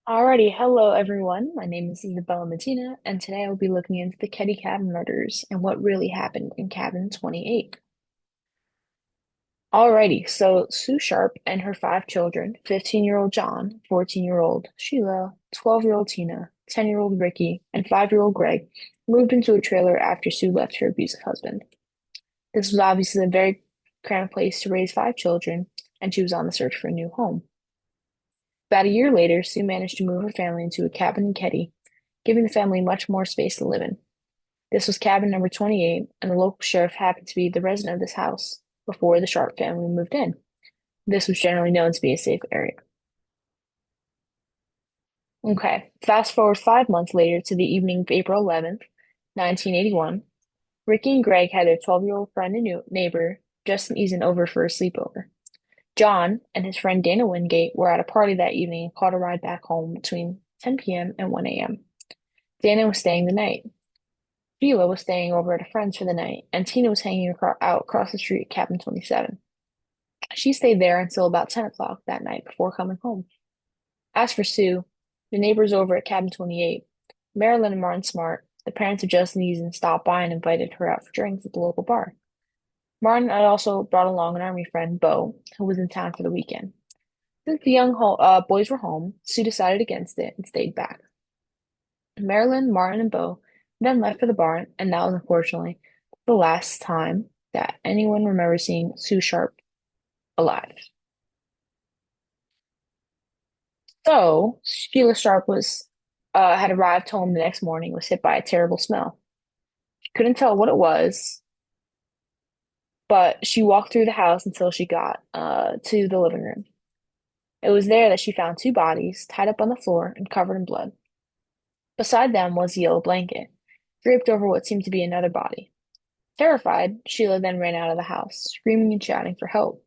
Alrighty, hello everyone. My name is Isabella Medina, and today I'll be looking into the Keddie Murders and what really happened in cabin 28. Alrighty, so Sue Sharp and her five children, 15-year-old John, 14-year-old Sheila, 12-year-old Tina, 10-year-old Ricky, and 5-year-old Greg, moved into a trailer after Sue left her abusive husband. This was obviously a very cramped place to raise five children, and she was on the search for a new home. About a year later, Sue managed to move her family into a cabin in Keddie, giving the family much more space to live in. This was cabin number 28, and the local sheriff happened to be the resident of this house before the Sharp family moved in. This was generally known to be a safe area. Okay, fast forward 5 months later to the evening of April 11th, 1981. Ricky and Greg had their 12-year-old friend and neighbor, Justin Eason, over for a sleepover. John and his friend Dana Wingate were at a party that evening and caught a ride back home between 10 p.m. and 1 a.m. Dana was staying the night. Sheila was staying over at a friend's for the night, and Tina was hanging out across the street at cabin 27. She stayed there until about 10 o'clock that night before coming home. As for Sue, the neighbors over at cabin 28, Marilyn and Martin Smart, the parents of Justin Eason, stopped by and invited her out for drinks at the local bar. Martin had also brought along an army friend, Bo, who was in town for the weekend. Since the boys were home, Sue decided against it and stayed back. Marilyn, Martin, and Bo then left for the bar, and that was unfortunately the last time that anyone remembers seeing Sue Sharp alive. So Sheila Sharp was had arrived home the next morning, was hit by a terrible smell. She couldn't tell what it was, but she walked through the house until she got to the living room. It was there that she found two bodies tied up on the floor and covered in blood. Beside them was a yellow blanket, draped over what seemed to be another body. Terrified, Sheila then ran out of the house, screaming and shouting for help.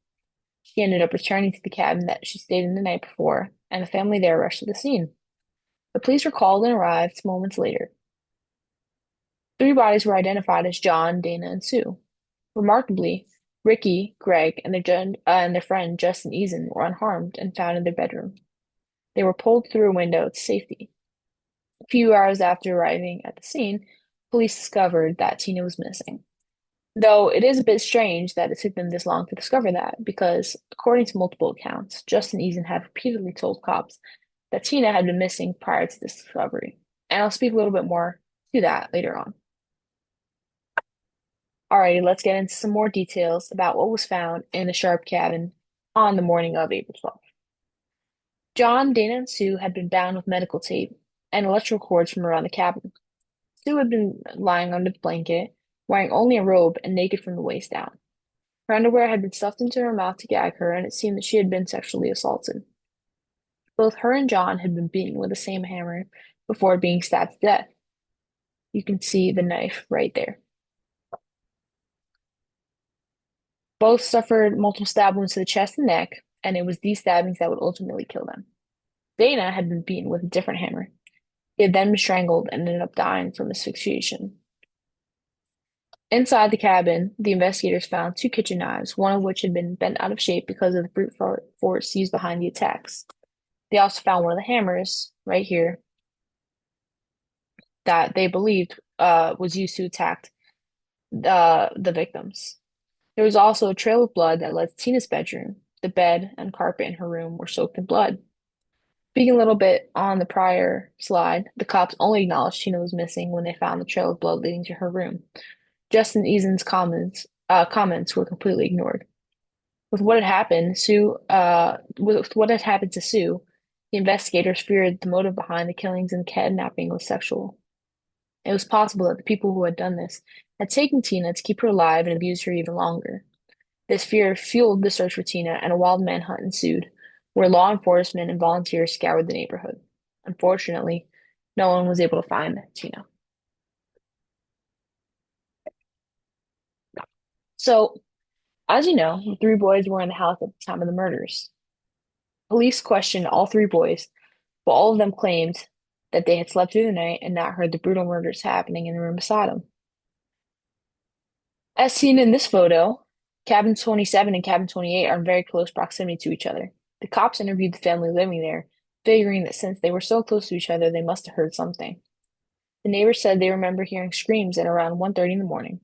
She ended up returning to the cabin that she stayed in the night before, and the family there rushed to the scene. The police were called and arrived moments later. Three bodies were identified as John, Dana, and Sue. Remarkably, Ricky, Greg, and their friend Justin Eason were unharmed and found in their bedroom. They were pulled through a window to safety. A few hours after arriving at the scene, police discovered that Tina was missing. Though it is a bit strange that it took them this long to discover that, because according to multiple accounts, Justin Eason had repeatedly told cops that Tina had been missing prior to this discovery. And I'll speak a little bit more to that later on. Alrighty, let's get into some more details about what was found in the Sharp cabin on the morning of April 12th. John, Dana, and Sue had been bound with medical tape and electrical cords from around the cabin. Sue had been lying under the blanket, wearing only a robe and naked from the waist down. Her underwear had been stuffed into her mouth to gag her, and it seemed that she had been sexually assaulted. Both her and John had been beaten with the same hammer before being stabbed to death. You can see the knife right there. Both suffered multiple stab wounds to the chest and neck, and it was these stabbings that would ultimately kill them. Dana had been beaten with a different hammer. He had then been strangled and ended up dying from asphyxiation. Inside the cabin, the investigators found two kitchen knives, one of which had been bent out of shape because of the brute force used behind the attacks. They also found one of the hammers right here that they believed was used to attack the victims. There was also a trail of blood that led to Tina's bedroom. The bed and carpet in her room were soaked in blood. Speaking a little bit on the prior slide, the cops only acknowledged Tina was missing when they found the trail of blood leading to her room. Justin Eason's comments were completely ignored. With what had happened to Sue, the investigators feared the motive behind the killings and kidnapping was sexual. It was possible that the people who had done this had taken Tina to keep her alive and abused her even longer. This fear fueled the search for Tina, and a wild manhunt ensued, where law enforcement and volunteers scoured the neighborhood. Unfortunately, no one was able to find Tina. So, as you know, the three boys were in the house at the time of the murders. Police questioned all three boys, but all of them claimed that they had slept through the night and not heard the brutal murders happening in the room beside them. As seen in this photo, cabin 27 and cabin 28 are in very close proximity to each other. The cops interviewed the family living there, figuring that since they were so close to each other, they must have heard something. The neighbors said they remember hearing screams at around 1:30 in the morning.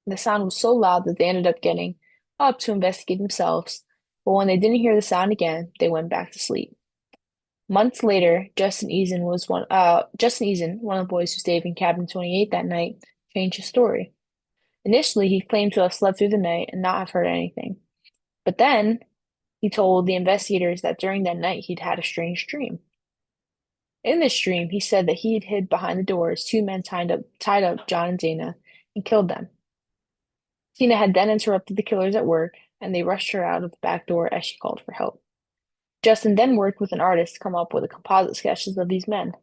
The sound was so loud that they ended up getting up to investigate themselves, but when they didn't hear the sound again, they went back to sleep. Months later, Justin Eason, one of the boys who stayed in cabin 28 that night, changed his story. Initially, he claimed to have slept through the night and not have heard anything. But then he told the investigators that during that night he'd had a strange dream. In this dream, he said that he'd hid behind the door as two men tied up John and Dana and killed them. Tina had then interrupted the killers at work, and they rushed her out of the back door as she called for help. Justin then worked with an artist to come up with the composite sketches of these men.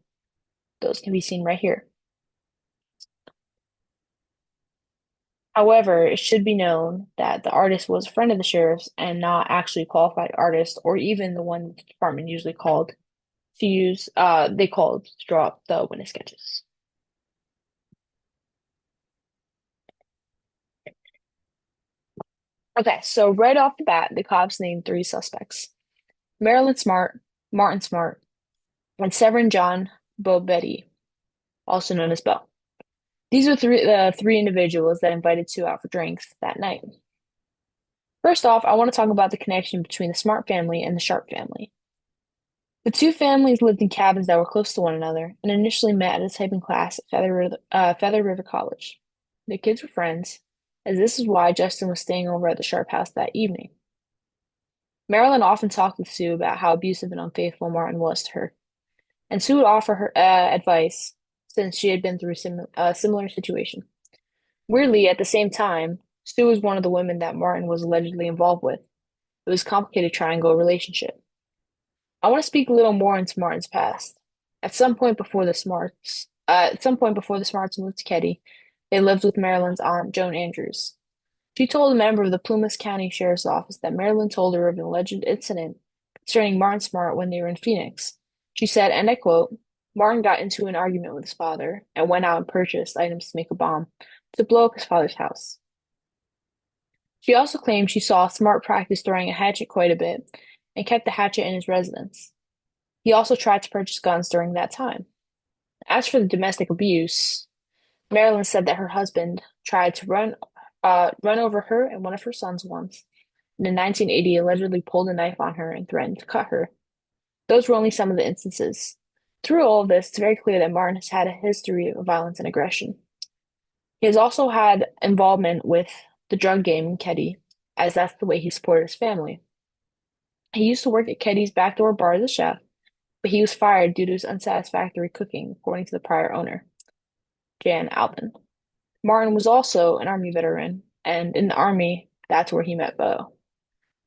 Those can be seen right here. However, it should be known that the artist was a friend of the sheriff's and not actually a qualified artist, or even the one the department usually called they called to draw up the witness sketches. Okay, so right off the bat, the cops named three suspects: Marilyn Smart, Martin Smart, and Severin John Bobetti, also known as Bo. These were three individuals that invited Sue out for drinks that night. First off, I want to talk about the connection between the Smart family and the Sharp family. The two families lived in cabins that were close to one another and initially met at a typing class at Feather River College. The kids were friends, as this is why Justin was staying over at the Sharp house that evening. Marilyn often talked with Sue about how abusive and unfaithful Martin was to her, and Sue would offer her advice since she had been through a similar situation. Weirdly, at the same time, Sue was one of the women that Martin was allegedly involved with. It was a complicated triangle relationship. I want to speak a little more into Martin's past. At some point before the Smarts moved to Keddie, they lived with Marilyn's aunt, Joan Andrews. She told a member of the Plumas County Sheriff's Office that Marilyn told her of an alleged incident concerning Martin Smart when they were in Phoenix. She said, and I quote, Martin got into an argument with his father and went out and purchased items to make a bomb to blow up his father's house. She also claimed she saw Smart practice throwing a hatchet quite a bit and kept the hatchet in his residence. He also tried to purchase guns during that time. As for the domestic abuse, Marilyn said that her husband tried to run over her and one of her sons once, and in 1980 allegedly pulled a knife on her and threatened to cut her. Those were only some of the instances. Through all of this, it's very clear that Martin has had a history of violence and aggression. He has also had involvement with the drug game in Keddie, as that's the way he supported his family. He used to work at Keddie's backdoor bar as a chef, but he was fired due to his unsatisfactory cooking, according to the prior owner, Jan Alvin. Martin was also an Army veteran, and in the Army, that's where he met Bo.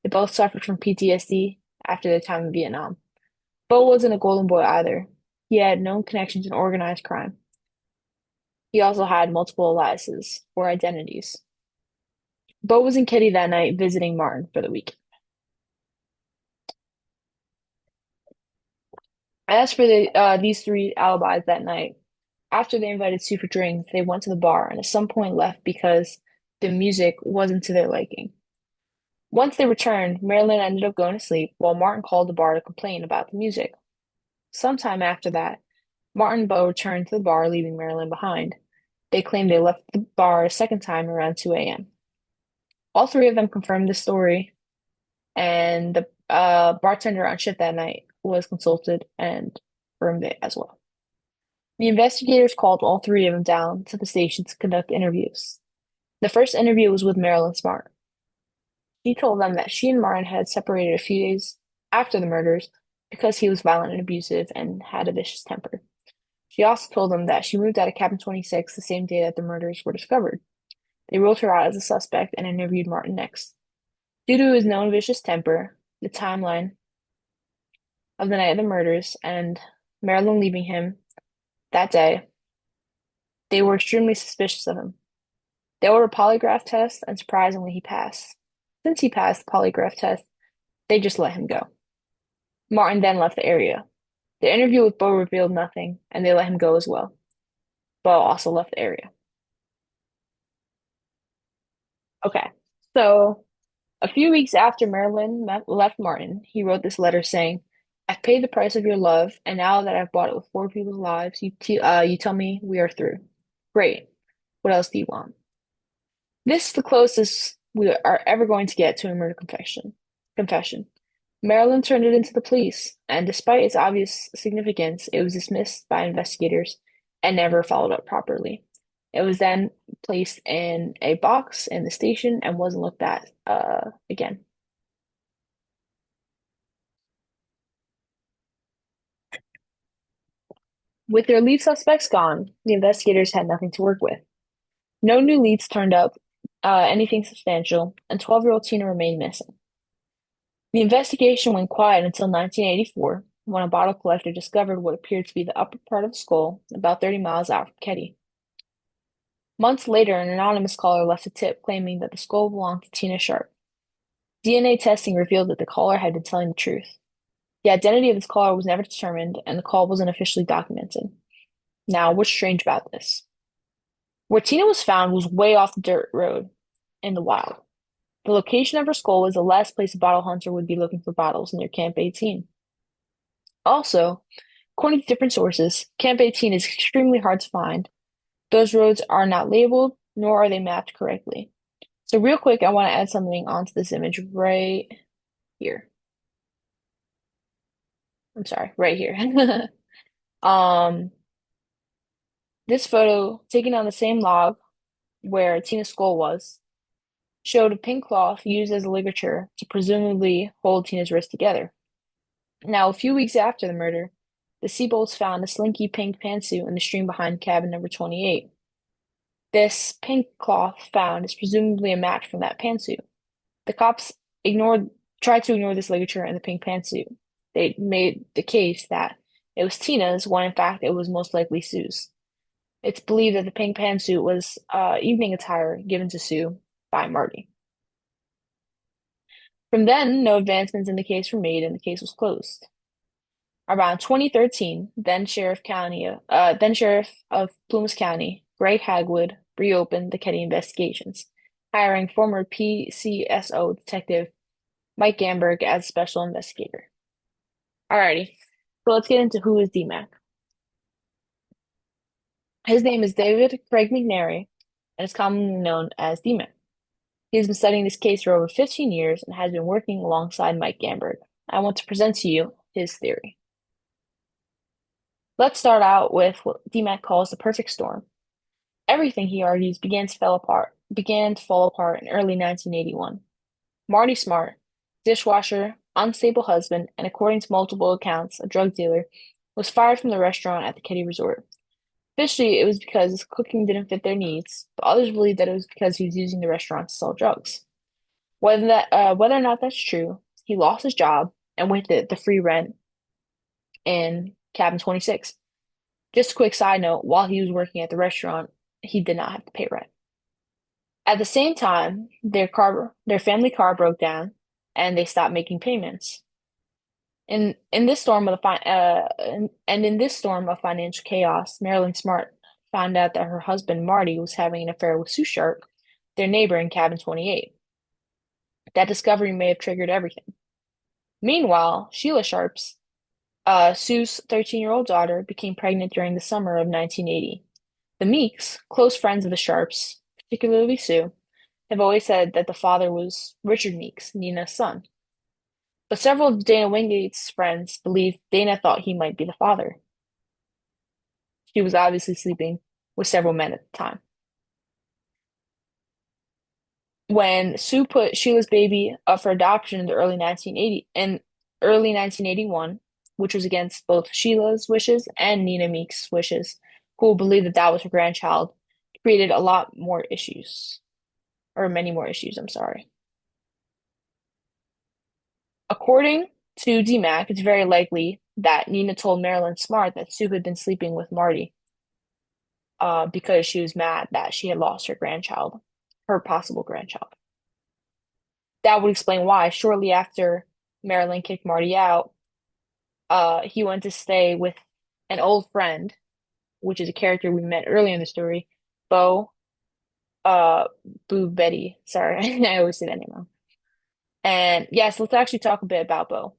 They both suffered from PTSD after their time in Vietnam. Bo wasn't a golden boy either. He had known connections in organized crime. He also had multiple aliases or identities. Bo was in Keddie that night visiting Martin for the weekend. As for these three alibis that night, after they invited Sue for drinks, they went to the bar and at some point left because the music wasn't to their liking. Once they returned, Marilyn ended up going to sleep while Martin called the bar to complain about the music. Sometime after that, Martin and Bo returned to the bar, leaving Marilyn behind. They claimed they left the bar a second time around 2 a.m. All three of them confirmed the story, and the bartender on shift that night was consulted and confirmed it as well. The investigators called all three of them down to the station to conduct interviews. The first interview was with Marilyn Smart. She told them that she and Martin had separated a few days after the murders because he was violent and abusive and had a vicious temper. She also told them that she moved out of cabin 26 the same day that the murders were discovered. They ruled her out as a suspect and interviewed Martin next. Due to his known vicious temper, the timeline of the night of the murders, and Marilyn leaving him that day, they were extremely suspicious of him. They ordered a polygraph test, and surprisingly, he passed. Since he passed the polygraph test, they just let him go. Martin then left the area. The interview with Bo revealed nothing, and they let him go as well. Bo also left the area. Okay, so a few weeks after left Martin, he wrote this letter saying, I've paid the price of your love, and now that I've bought it with four people's lives, you tell me we are through. Great. What else do you want? This is the closest we are ever going to get to a murder confession. Confession. Marilyn turned it into the police, and despite its obvious significance, it was dismissed by investigators and never followed up properly. It was then placed in a box in the station and wasn't looked at again. With their lead suspects gone, the investigators had nothing to work with. No new leads turned up, anything substantial, and 12-year-old Tina remained missing. The investigation went quiet until 1984, when a bottle collector discovered what appeared to be the upper part of the skull about 30 miles out from Keddie. Months later, an anonymous caller left a tip claiming that the skull belonged to Tina Sharp. DNA testing revealed that the caller had been telling the truth. The identity of this caller was never determined, and the call wasn't officially documented. Now, what's strange about this? Where Tina was found was way off the dirt road in the wild. The location of her skull was the last place a bottle hunter would be looking for bottles near Camp 18. Also, according to different sources, Camp 18 is extremely hard to find. Those roads are not labeled, nor are they mapped correctly. So real quick, I want to add something onto this image right here. I'm sorry, right here. Um, this photo, taken on the same log where Tina's skull was, showed a pink cloth used as a ligature to presumably hold Tina's wrist together. Now, a few weeks after the murder, the Seabolts found a slinky pink pantsuit in the stream behind cabin number 28. This pink cloth found is presumably a match from that pantsuit. The cops tried to ignore this ligature in the pink pantsuit. They made the case that it was Tina's when in fact it was most likely Sue's. It's believed that the pink pantsuit was evening attire given to Sue by Marty. From then, no advancements in the case were made and the case was closed. Around 2013, then Sheriff of Plumas County, Greg Hagwood, reopened the Keddie investigations, hiring former PCSO detective Mike Gamberg as special investigator. Alrighty, so let's get into who is DMAC. His name is David Craig McNary and is commonly known as DMAC. He has been studying this case for over 15 years and has been working alongside Mike Gamberg. I want to present to you his theory. Let's start out with what DMAC calls the perfect storm. Everything, he argues, began to fall apart in early 1981. Marty Smart, dishwasher, unstable husband, and according to multiple accounts, a drug dealer, was fired from the restaurant at the Keddie Resort. Officially, it was because his cooking didn't fit their needs, but others believe that it was because he was using the restaurant to sell drugs. Whether or not that's true, he lost his job and with it the free rent in cabin 26. Just a quick side note, while he was working at the restaurant, he did not have to pay rent. At the same time, their family car broke down and they stopped making payments. In this storm of in this storm of financial chaos, Marilyn Smart found out that her husband Marty was having an affair with Sue Sharp, their neighbor in cabin 28. That discovery may have triggered everything. Meanwhile, Sheila Sharp's Sue's 13-year-old daughter became pregnant during the summer of 1980. The Meeks, close friends of the Sharps, particularly Sue, have always said that the father was Richard Meeks, Nina's son. But several of Dana Wingate's friends believe Dana thought he might be the father. She was obviously sleeping with several men at the time. When Sue put Sheila's baby up for adoption in the early 1981, which was against both Sheila's wishes and Nina Meek's wishes, who believed that that was her grandchild, created a lot more issues, or many more issues, I'm sorry. According to DMAC, it's very likely that Nina told Marilyn Smart that Sue had been sleeping with Marty, because she was mad that she had lost her grandchild, her possible grandchild. That would explain why, shortly after Marilyn kicked Marty out, he went to stay with an old friend, which is a character we met earlier in the story, Bo, uh, Boo Betty. Sorry, I always say that name wrong. And yes, let's actually talk a bit about Bo.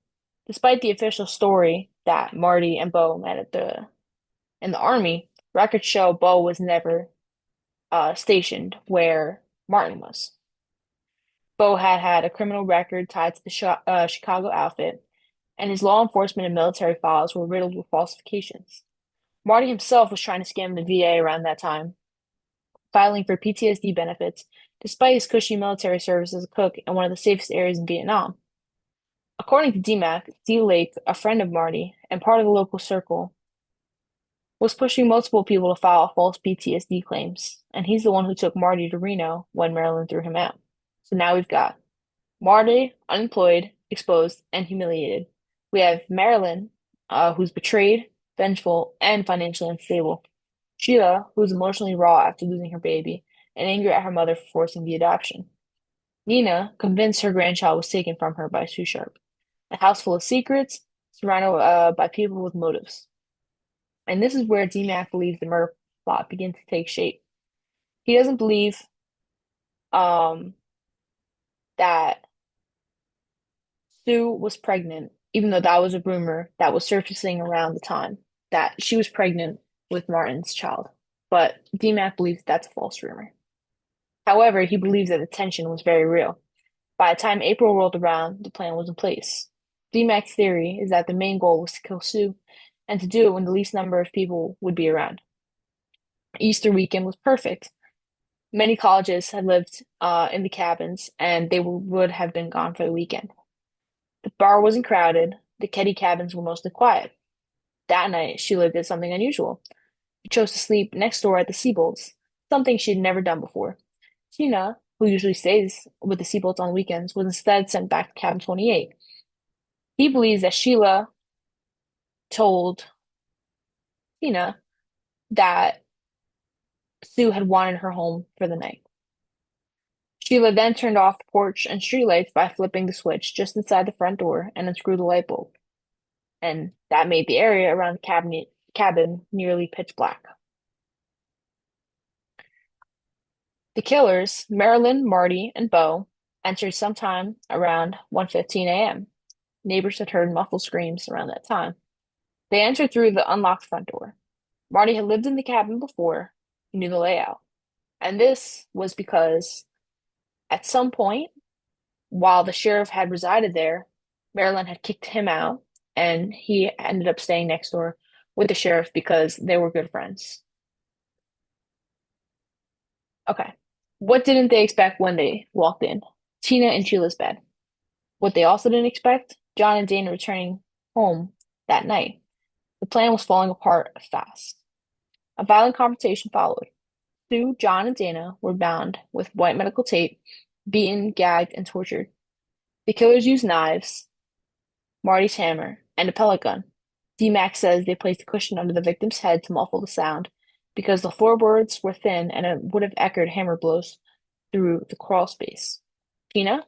Despite the official story that Marty and Bo met in the army, records show Bo was never stationed where Martin was. Bo had had a criminal record tied to the Chicago outfit, and his law enforcement and military files were riddled with falsifications. Marty himself was trying to scam the VA around that time, filing for PTSD benefits, despite his cushy military service as a cook in one of the safest areas in Vietnam. According to DMAC, D. Lake, a friend of Marty and part of the local circle, was pushing multiple people to file false PTSD claims, and he's the one who took Marty to Reno when Marilyn threw him out. So now we've got Marty, unemployed, exposed, and humiliated. We have Marilyn, who's betrayed, vengeful, and financially unstable. Sheila, who's emotionally raw after losing her baby, and angry at her mother for forcing the adoption. Nina, convinced her grandchild was taken from her by Sue Sharp. A house full of secrets, surrounded by people with motives. And this is where DMAC believes the murder plot begins to take shape. He doesn't believe um, that Sue was pregnant, even though that was a rumor that was surfacing around the time that she was pregnant with Martin's child. But DMAC believes that's a false rumor. However, he believes that the tension was very real. By the time April rolled around, the plan was in place. DMAC's theory is that the main goal was to kill Sue and to do it when the least number of people would be around. Easter weekend was perfect. Many colleges had lived in the cabins, and they would have been gone for the weekend. The bar wasn't crowded. The Keddie cabins were mostly quiet. That night, Sheila did something unusual. She chose to sleep next door at the Seabolds, something she'd never done before. Tina, who usually stays with the Seabolds on weekends, was instead sent back to cabin 28. He believes that Sheila told Tina that Sue had wanted her home for the night. Sheila then turned off the porch and streetlights by flipping the switch just inside the front door and unscrewed the light bulb. And that made the area around the cabin nearly pitch black. The killers, Marilyn, Marty, and Bo, entered sometime around 1:15 a.m. Neighbors had heard muffled screams around that time. They entered through the unlocked front door. Marty had lived in the cabin before. He knew the layout. And this was because at some point, while the sheriff had resided there, Marilyn had kicked him out, and he ended up staying next door with the sheriff because they were good friends. Okay. What didn't they expect when they walked in? Tina in Sheila's bed. What they also didn't expect? John and Dana returning home that night. The plan was falling apart fast. A violent confrontation followed. Sue, John, and Dana were bound with white medical tape, beaten, gagged, and tortured. The killers used knives, Marty's hammer, and a pellet gun. D-Max says they placed a cushion under the victim's head to muffle the sound because the floorboards were thin and it would have echoed hammer blows through the crawl space. Tina?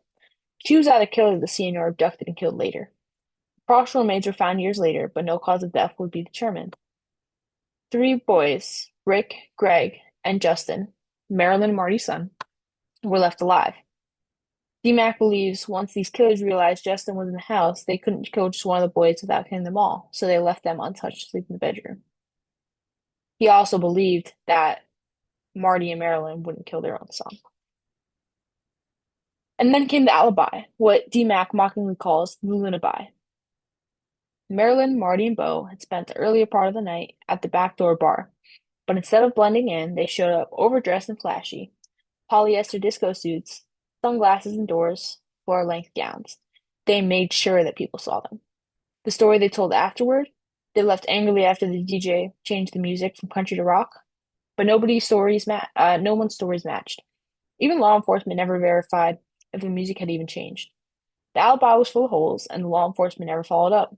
She was either killed at the scene or abducted and killed later. Partial remains were found years later, but no cause of death would be determined. Three boys, Rick, Greg, and Justin, Marilyn and Marty's son, were left alive. DMAC believes once these killers realized Justin was in the house, they couldn't kill just one of the boys without killing them all, so they left them untouched to sleep in the bedroom. He also believed that Marty and Marilyn wouldn't kill their own son. And then came the alibi, what DMAC mockingly calls the lullaby. Marilyn, Marty, and Bo had spent the earlier part of the night at the backdoor bar, but instead of blending in, they showed up overdressed and flashy, polyester disco suits, sunglasses indoors, floor-length gowns. They made sure that people saw them. The story they told afterward, they left angrily after the DJ changed the music from country to rock, but no one's stories matched. Even law enforcement never verified if the music had even changed. The alibi was full of holes, and the law enforcement never followed up.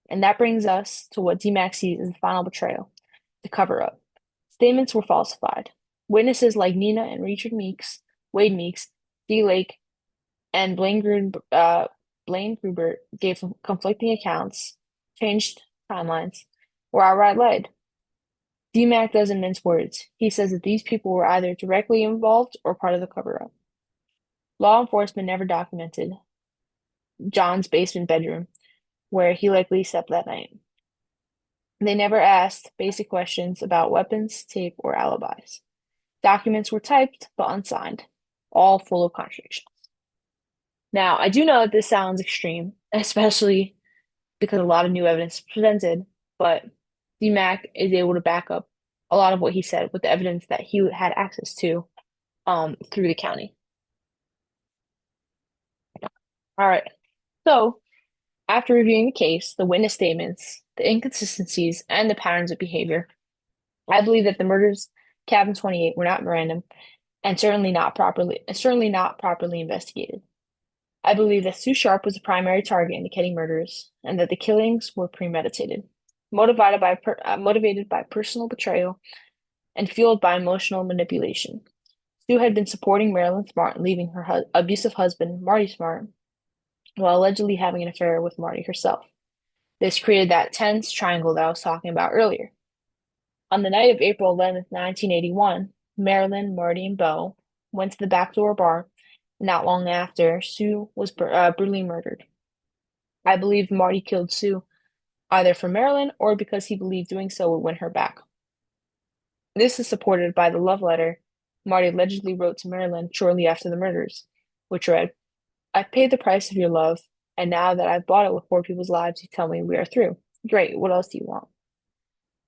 And that brings us to what DMAX sees as the final betrayal, the cover-up. Statements were falsified. Witnesses like Nina and Richard Meeks, Wade Meeks, D. Lake, and Blaine Gruber gave conflicting accounts, changed timelines, or outright lied. DMAC doesn't mince words. He says that these people were either directly involved or part of the cover-up. Law enforcement never documented John's basement bedroom, where he likely slept that night. They never asked basic questions about weapons, tape, or alibis. Documents were typed but unsigned, all full of contradictions. Now, I do know that this sounds extreme, especially because a lot of new evidence is presented, but DMAC is able to back up a lot of what he said with the evidence that he had access to through the county. All right. So, after reviewing the case, the witness statements, the inconsistencies, and the patterns of behavior, I believe that the murders Cabin 28 were not random and certainly not properly investigated. I believe that Sue Sharp was the primary target in the Keddie murders and that the killings were premeditated, motivated by personal betrayal and fueled by emotional manipulation. Sue had been supporting Marilyn Smart and leaving her abusive husband, Marty Smart, while allegedly having an affair with Marty herself. This created that tense triangle that I was talking about earlier. On the night of April 11th, 1981, Marilyn, Marty, and Bo went to the backdoor bar. Not long after, Sue was brutally murdered. I believe Marty killed Sue either for Marilyn or because he believed doing so would win her back. This is supported by the love letter Marty allegedly wrote to Marilyn shortly after the murders, which read, "I've paid the price of your love, and now that I've bought it with 4 people's lives, you tell me we are through. Great, what else do you want?"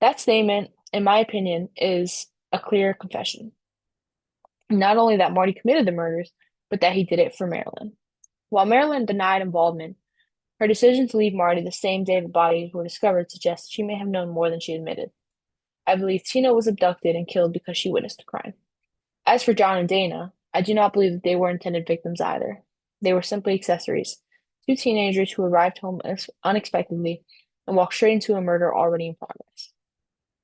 That statement, in my opinion, is a clear confession. Not only that Marty committed the murders, but that he did it for Marilyn. While Marilyn denied involvement, her decision to leave Marty the same day the bodies were discovered suggests she may have known more than she admitted. I believe Tina was abducted and killed because she witnessed the crime. As for John and Dana, I do not believe that they were intended victims either. They were simply accessories, two teenagers who arrived home unexpectedly and walked straight into a murder already in progress.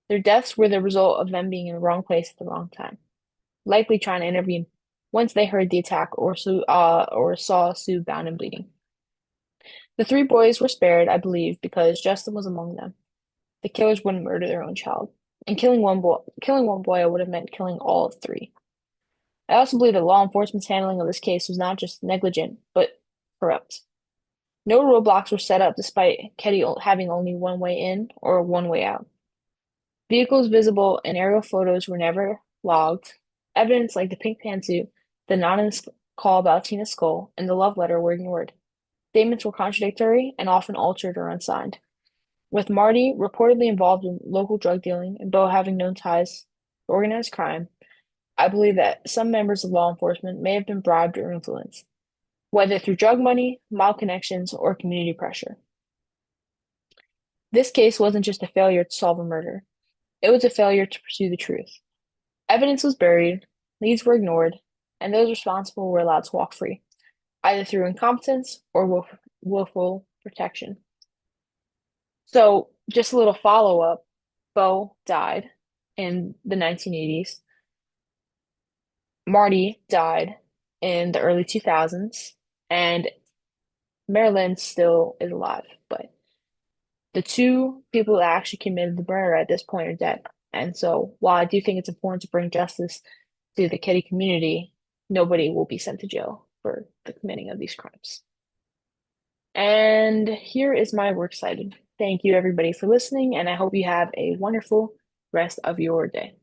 Their deaths were the result of them being in the wrong place at the wrong time, likely trying to intervene once they heard the attack or saw Sue bound and bleeding. The 3 boys were spared, I believe, because Justin was among them. The killers wouldn't murder their own child, and killing one boy would have meant killing all of 3. I also believe that law enforcement's handling of this case was not just negligent, but corrupt. No roadblocks were set up despite Keddie having only one way in or one way out. Vehicles visible in aerial photos were never logged. Evidence like the pink pantsuit, the anonymous call about Tina's skull, and the love letter were ignored. Statements were contradictory and often altered or unsigned. With Marty reportedly involved in local drug dealing and Bo having known ties to organized crime, I believe that some members of law enforcement may have been bribed or influenced, whether through drug money, mob connections, or community pressure. This case wasn't just a failure to solve a murder. It was a failure to pursue the truth. Evidence was buried, leads were ignored, and those responsible were allowed to walk free, either through incompetence or willful protection. So, just a little follow-up. Bo died in the 1980s. Marty died in the early 2000s, and Marilyn still is alive. But the 2 people that actually committed the murder at this point are dead. And so, while I do think it's important to bring justice to the Keddie community, nobody will be sent to jail for the committing of these crimes. And here is my works cited. Thank you, everybody, for listening, and I hope you have a wonderful rest of your day.